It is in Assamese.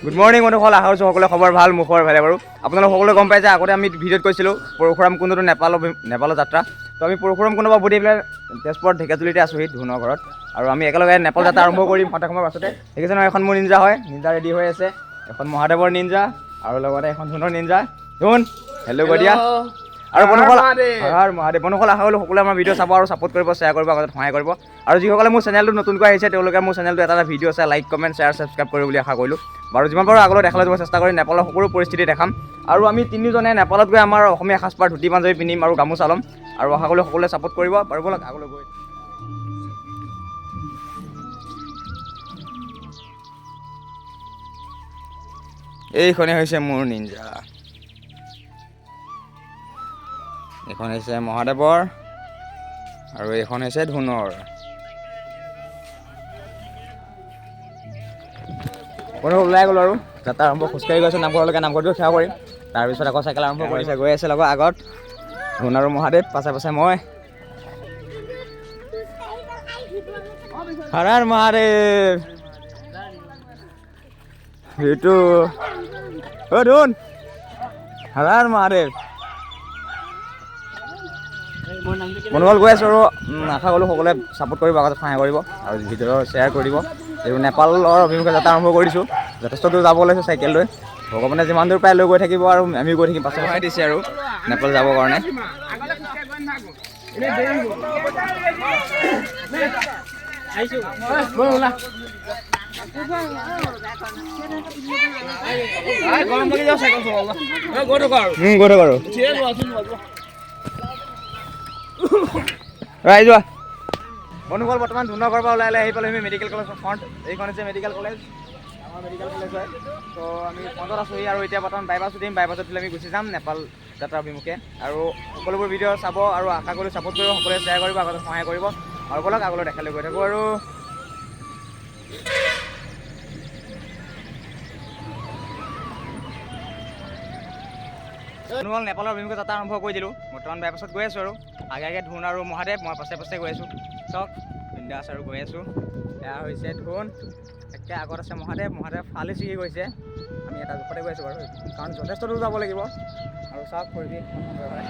গুড মৰ্ণিং বন্ধুসকল, আশা কৰিছোঁ সকলোৰে খবৰ ভাল, মোৰ খবৰ ভালে বাৰু। আপোনালোক সকলোৱে গম পাই যে আগতে আমি ভিডিঅ'ত কৈছিলোঁ পৰশুৰাম কুণ্ডটো নেপালৰ যাত্ৰা। তো আমি পৰশুৰাম কুণ্ডৰ পৰা উভতি পেলাই তেজপুৰত ঢেকীয়াজুলিতে আছোঁহি ধুনৰ ঘৰত। আৰু আমি একেলগে নেপাল যাত্ৰা আৰম্ভ কৰিম সন্ধিয়া সময়ৰ পাছতে। দেখিছে নহয়, এখন মোৰ নিঞ্জা হয়, নিঞ্জা ৰেডি হৈ আছে, এখন মহাদেৱৰ নিঞ্জা আৰু লগতে এখন ধুনৰ নিঞ্জা। ধুন হেল্ল' কৈ দিয়া। আৰু বন্ধুসকল বন্ধুসকল, আশা কৰিলোঁ সকলোৱে আমাৰ ভিডিঅ' চাব আৰু ছাপোৰ্ট কৰিব, শ্বেয়াৰ কৰিব, আগত সহায় কৰিব। আৰু যিসকলে মোৰ চেনেলটো নতুনকৈ আহিছে তেওঁলোকে মোৰ চেনেলটো এটা ভিডিঅ' চাই লাইক, কমেণ্ট, শ্বেয়াৰ, ছাবস্ক্ৰাইব কৰিব বুলি আশা কৰিলোঁ। বাৰু যিমান পাৰোঁ আগলৈ দেখালৈ যাব চেষ্টা কৰি নেপালৰ সকলো পৰিস্থিতি দেখাম। আৰু আমি তিনিজনে নেপালত গৈ আমাৰ অসমীয়া সাজপাৰ ধুতি পাঞ্জাবী পিন্ধিম আৰু গামোচা ল'ম। আৰু আশা কৰিলোঁ সকলোৱে ছাপোৰ্ট কৰিব। বাৰু ব'লক আগলৈ গৈ এইখনেই হৈছে মোৰ নিঞ্জা। এইখন হৈছে মহাদেৱৰ আৰু এইখন হৈছে ধুনৰ। ওলাই গ'লো আৰু যাত্ৰা আৰম্ভ, খোজকাঢ়ি গৈছোঁ নামঘৰলৈকে, নামঘৰটো সেৱা কৰিম। তাৰপিছত আকৌ চাইকেল আৰম্ভ কৰিছে, গৈ আছে লগত আগত ধুন আৰু মহাদেৱ, পাছে পাছে মই। হৰ হৰ মহাদেৱ। এইটো অ' ধুন, হৰ হৰ মহাদেৱ। বন্ধুসকল গৈ আছোঁ আৰু আশা কৰিলোঁ সকলোৱে ছাপোৰ্ট কৰিব, আগত সহায় কৰিব আৰু ভিডিঅ' শ্বেয়াৰ কৰি দিব। এইটো নেপালৰ অভিমুখে যাত্ৰা আৰম্ভ কৰি দিছোঁ। যথেষ্ট দূৰ যাব ওলাইছোঁ চাইকেল লৈ। ভগৱানে যিমান দূৰ পাই লৈ গৈ থাকিব আৰু আমি গৈ থাকিম, পাছত সহায় দিছে আৰু নেপাল যাবৰ কাৰণে। যোৱা বন্ধুসকল, বৰ্তমান ধুনৰ ঘৰৰ পৰা ওলাই আহি পালোঁ আমি মেডিকেল কলেজৰ ফ্ৰণ্ট। এইখন হৈছে মেডিকেল কলেজ, আমাৰ মেডিকেল কলেজ হয়। তো আমি ফ্ৰণ্টত আছোঁহি আৰু এতিয়া বৰ্তমান বাইপাছ উঠিম, বাইপাছত উঠিলে আমি গুচি যাম নেপাল যাত্ৰাৰ অভিমুখে। আৰু সকলোবোৰ ভিডিঅ' চাব আৰু আশা কৰিলোঁ ছাপোৰ্ট কৰিব, সকলোৱে শ্বেয়াৰ কৰিব, আগতে সহায় কৰিব। আৰু ব'লক আগলৈ দেখালৈ গৈ থাকোঁ আৰু নেপালৰ অভিমুখে যাত্ৰা আৰম্ভ কৰি দিলোঁ। বৰ্তমান বাইপাছত গৈ আছোঁ আৰু আগে আগে ধুন আৰু মহাদেৱ, মই পাছে পাছে গৈ আছোঁ। চাওক বিন্দাছ আৰু গৈ আছোঁ। এয়া হৈছে ধুন, একে আগত আছে মহাদেৱ, মহাদেৱ ফালি ছিগি গৈছে। আমি এটা জোখতে গৈ আছোঁ বাৰু, কাৰণ যথেষ্ট দূৰ যাব লাগিব। আৰু চাওক পৰিৱেশ সুন্দৰ হয়।